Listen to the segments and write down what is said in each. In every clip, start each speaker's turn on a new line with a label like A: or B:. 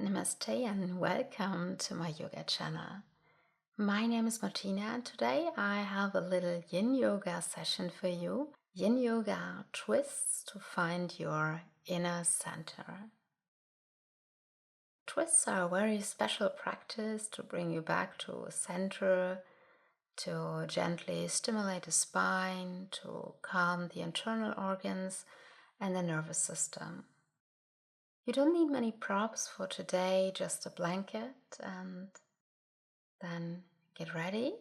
A: Namaste and welcome to my yoga channel. My name is Martina and today I have a little Yin Yoga session for you. Yin Yoga Twists to find your inner center. Twists are a very special practice to bring you back to center, to gently stimulate the spine, to calm the internal organs and the nervous system. You don't need many props for today, just a blanket, and then get ready.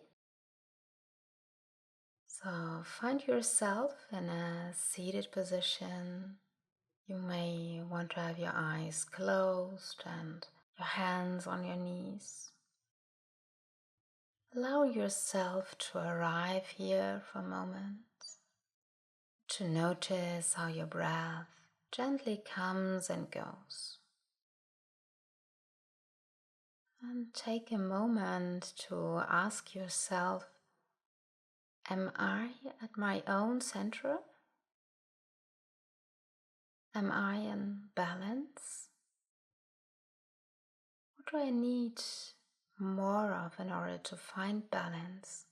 A: So find yourself in a seated position. You may want to have your eyes closed and your hands on your knees. Allow yourself to arrive here for a moment, to notice how your breath gently comes and goes. And take a moment to ask yourself, am I at my own center? Am I in balance? What do I need more of in order to find balance?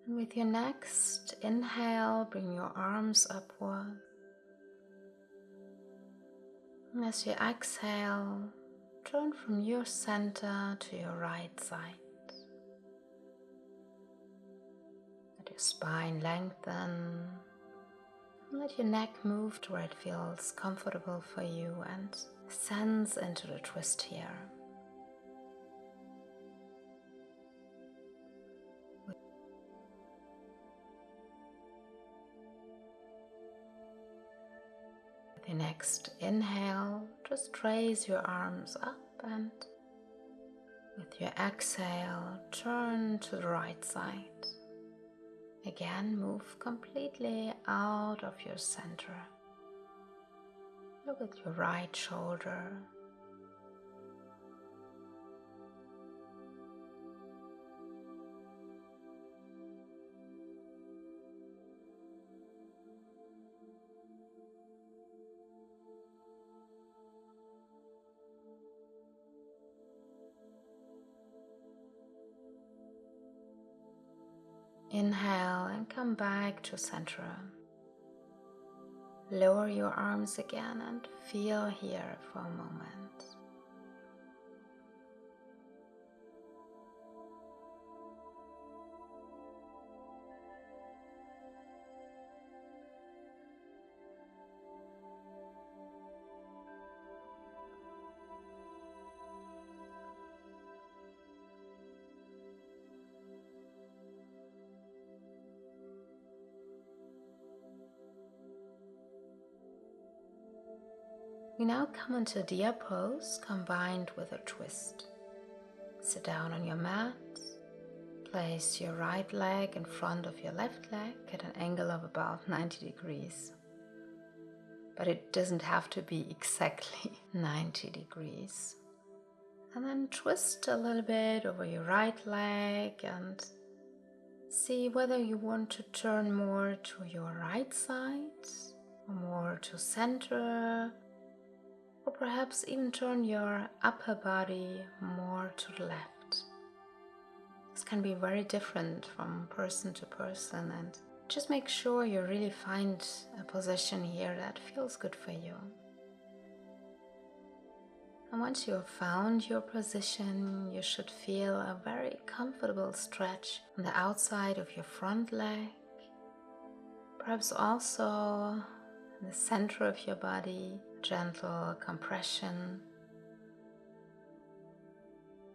A: And with your next inhale, bring your arms upward. And as you exhale, turn from your center to your right side. Let your spine lengthen. Let your neck move to where it feels comfortable for you and sense into the twist here. With your next inhale, just raise your arms up and with your exhale, turn to the right side. Again, move completely out of your center. Look at your right shoulder. Inhale and come back to center. Lower your arms again and feel here for a moment. We now come into deer pose combined with a twist. Sit down on your mat. Place your right leg in front of your left leg at an angle of about 90 degrees. But it doesn't have to be exactly 90 degrees. And then twist a little bit over your right leg and see whether you want to turn more to your right side or more to center, or perhaps even turn your upper body more to the left. This can be very different from person to person, and just make sure you really find a position here that feels good for you. And once you have found your position, you should feel a very comfortable stretch on the outside of your front leg, perhaps also in the center of your body, gentle compression,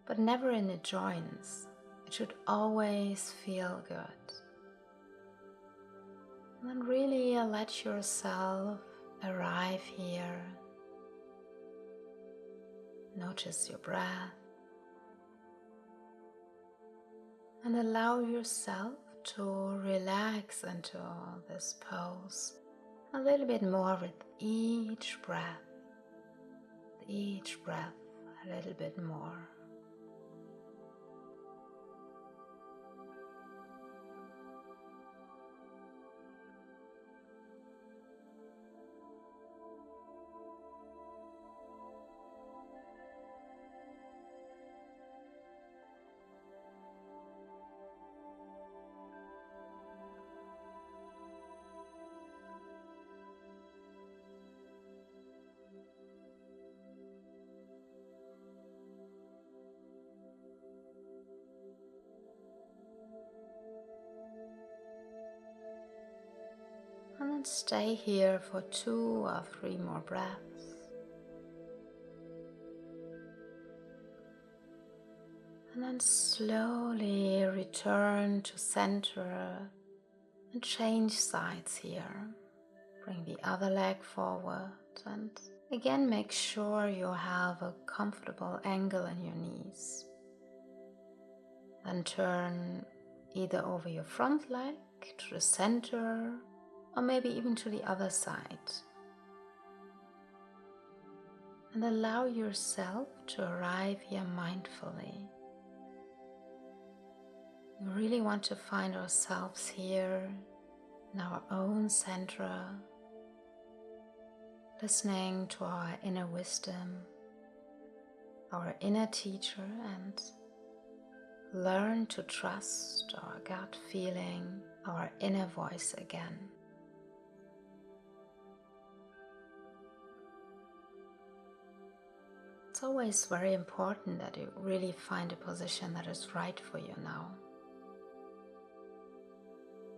A: but never in the joints. It should always feel good. And then really let yourself arrive here. Notice your breath and allow yourself to relax into this pose a little bit more with each breath. each breath a little bit more. And then stay here for 2 or 3 more breaths. And then slowly return to center and change sides here. Bring the other leg forward and again make sure you have a comfortable angle in your knees. Then turn either over your front leg to the center or maybe even to the other side. And allow yourself to arrive here mindfully. We really want to find ourselves here in our own center, listening to our inner wisdom, our inner teacher, and learn to trust our gut feeling, our inner voice again. It's always very important that you really find a position that is right for you now.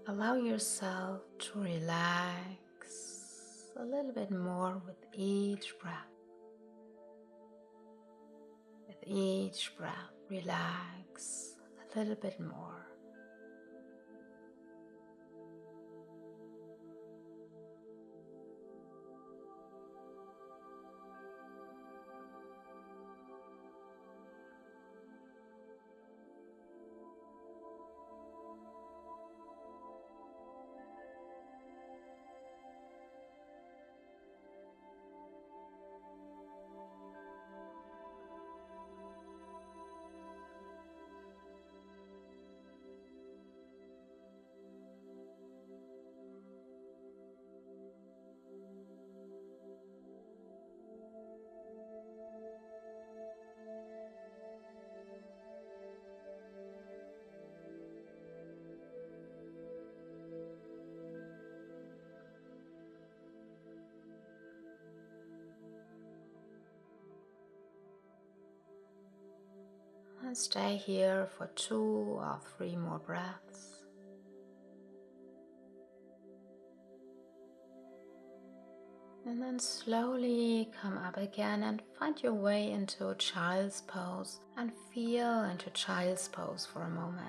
A: Allow yourself to relax a little bit more with each breath. With each breath, relax a little bit more. And stay here for 2 or 3 more breaths. And then slowly come up again and find your way into child's pose and feel into child's pose for a moment.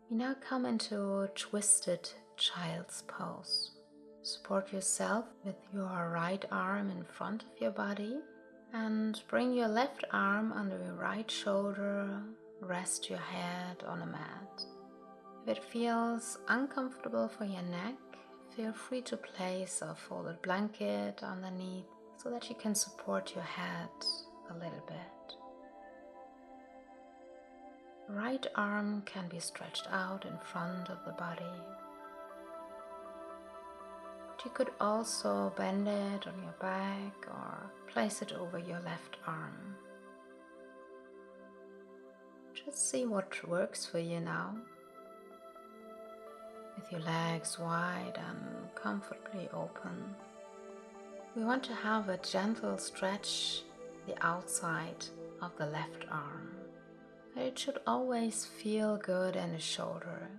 A: You now come into twisted child's pose. Support yourself with your right arm in front of your body and bring your left arm under your right shoulder. Rest your head on a mat. If it feels uncomfortable for your neck, feel free to place a folded blanket underneath so that you can support your head a little bit. Right arm can be stretched out in front of the body. But you could also bend it on your back or place it over your left arm. Just see what works for you now. With your legs wide and comfortably open. We want to have a gentle stretch the outside of the left arm. It should always feel good in the shoulder.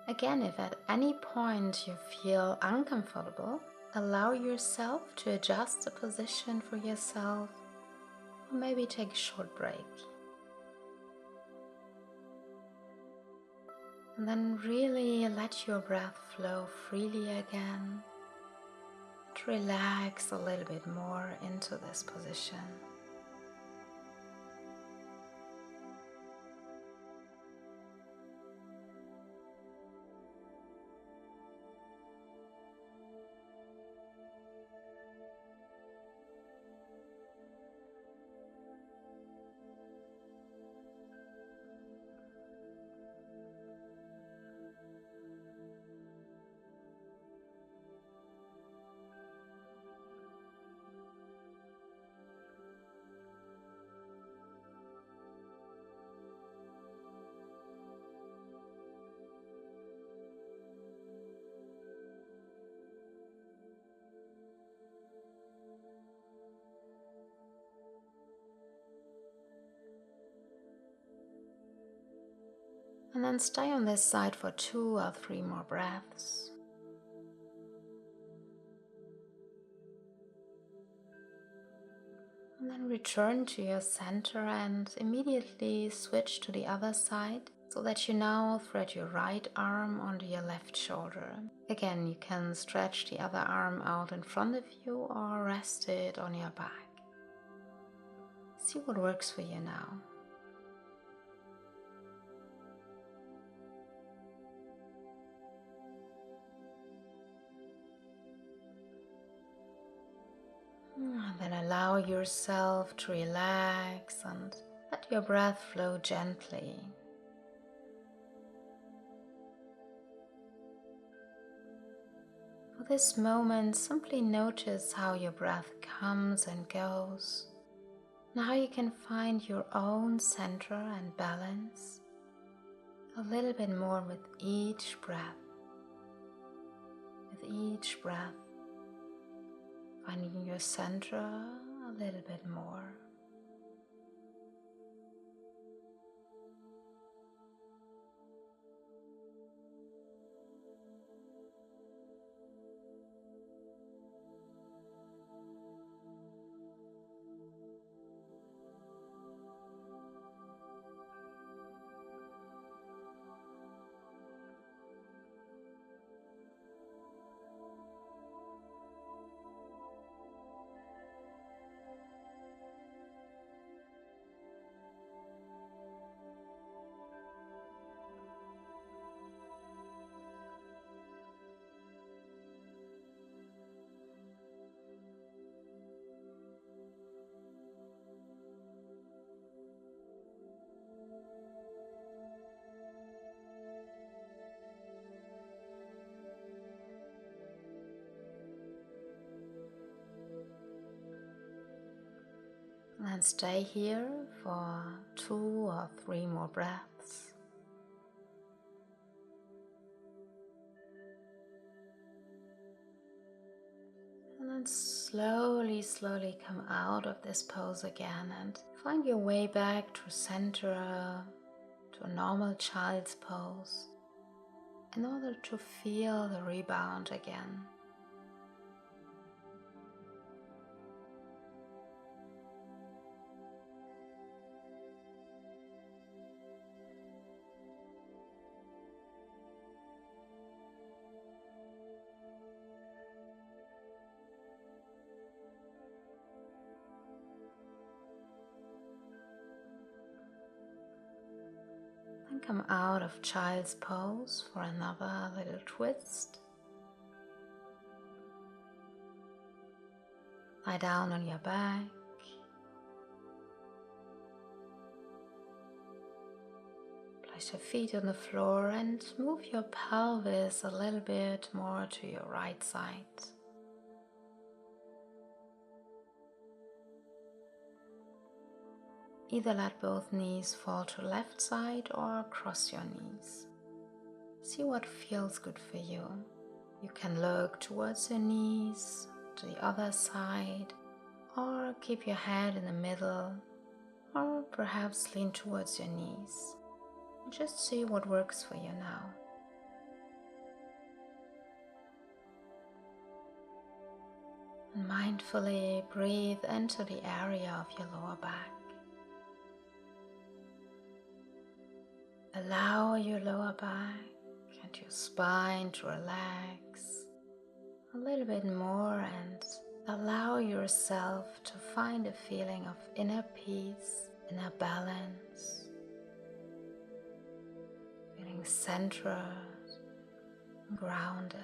A: Again, if at any point you feel uncomfortable, allow yourself to adjust the position for yourself, or maybe take a short break. And then really let your breath flow freely again. To relax a little bit more into this position. And then stay on this side for 2 or 3 more breaths. And then return to your center and immediately switch to the other side so that you now thread your right arm onto your left shoulder. Again, you can stretch the other arm out in front of you or rest it on your back. See what works for you now. And then allow yourself to relax and let your breath flow gently. For this moment, simply notice how your breath comes and goes, and how you can find your own center and balance a little bit more with each breath. With each breath, finding your center a little bit more. And stay here for 2 or 3 more breaths. And then slowly come out of this pose again and find your way back to center, to a normal child's pose, in order to feel the rebound again. Then come out of child's pose for another little twist. Lie down on your back. Place your feet on the floor and move your pelvis a little bit more to your right side. Either let both knees fall to the left side or cross your knees. See what feels good for you. You can look towards your knees, to the other side, or keep your head in the middle, or perhaps lean towards your knees. Just see what works for you now. And mindfully breathe into the area of your lower back. Allow your lower back and your spine to relax a little bit more, and allow yourself to find a feeling of inner peace, inner balance, feeling centered, grounded.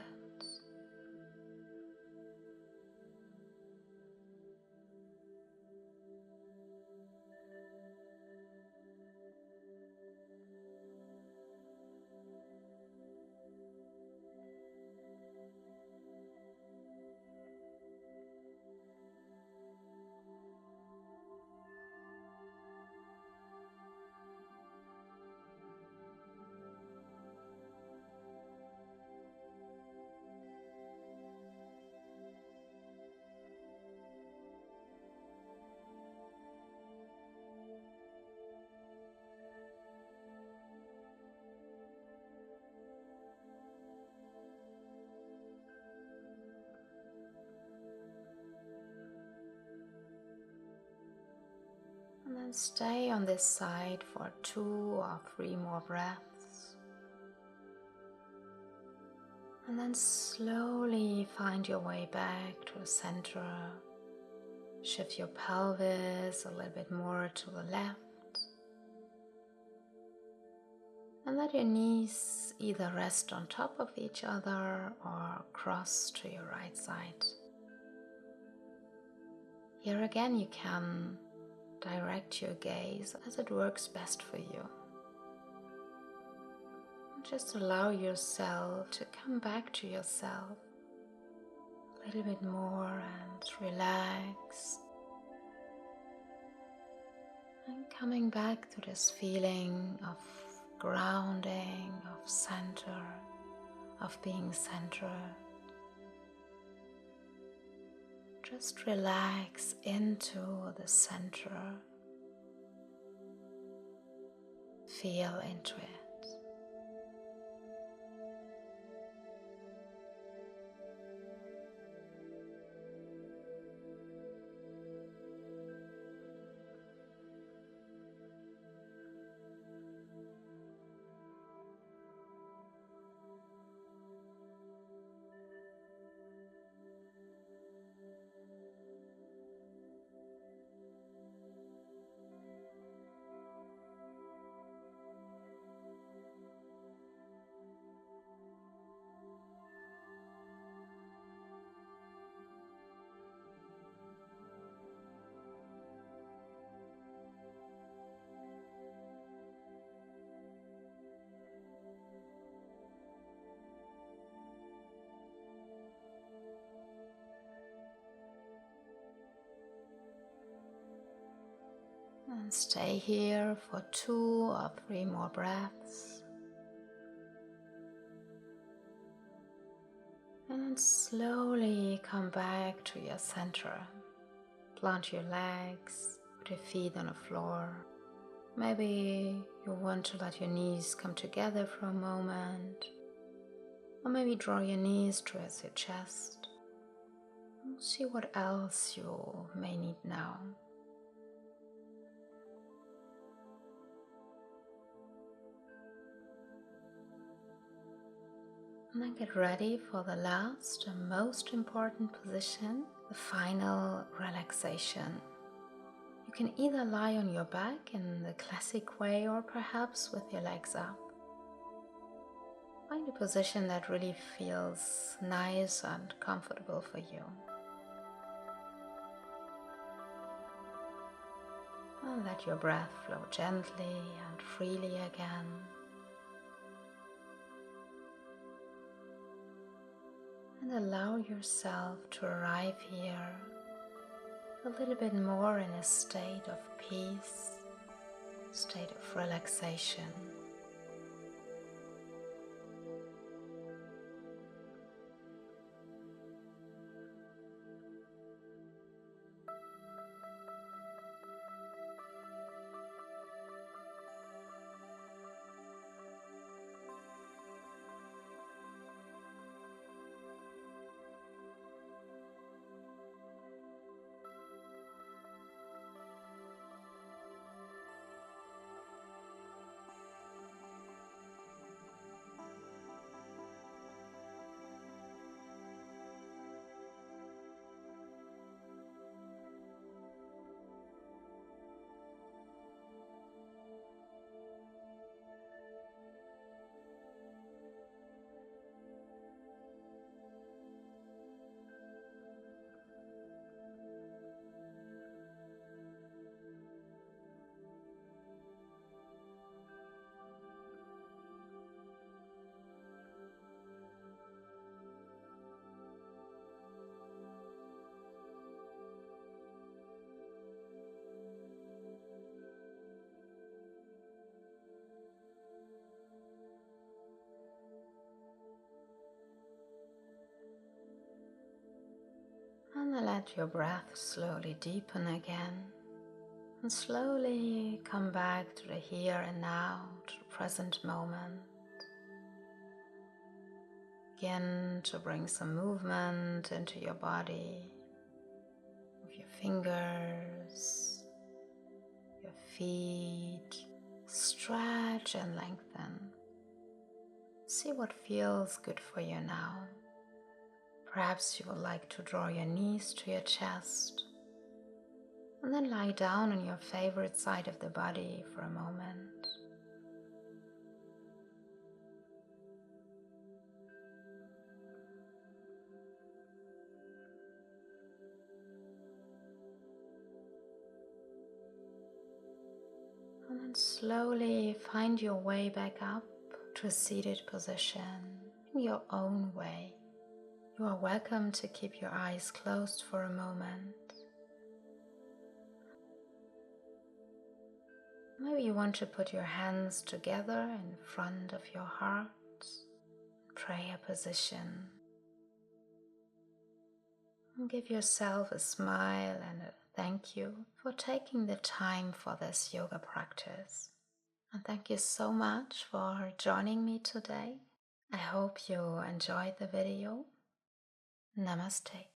A: And then stay on this side for 2 or 3 more breaths. And then slowly find your way back to the center. Shift your pelvis a little bit more to the left. And let your knees either rest on top of each other or cross to your right side. Here again you can direct your gaze as it works best for you. Just allow yourself to come back to yourself a little bit more and relax. And coming back to this feeling of grounding, of center, of being centered. Just relax into the center. Feel into it. And stay here for 2 or 3 more breaths. And then slowly come back to your center. Plant your legs, put your feet on the floor. Maybe you want to let your knees come together for a moment. Or maybe draw your knees towards your chest. See what else you may need now. And then get ready for the last and most important position, the final relaxation. You can either lie on your back in the classic way or perhaps with your legs up. Find a position that really feels nice and comfortable for you. And let your breath flow gently and freely again. And allow yourself to arrive here a little bit more in a state of peace, state of relaxation. And then let your breath slowly deepen again. And slowly come back to the here and now, to the present moment. Begin to bring some movement into your body, with your fingers, your feet. Stretch and lengthen. See what feels good for you now. Perhaps you would like to draw your knees to your chest and then lie down on your favorite side of the body for a moment. And then slowly find your way back up to a seated position in your own way. You are welcome to keep your eyes closed for a moment. Maybe you want to put your hands together in front of your heart, prayer position. And give yourself a smile and a thank you for taking the time for this yoga practice. And thank you so much for joining me today. I hope you enjoyed the video. Namaste.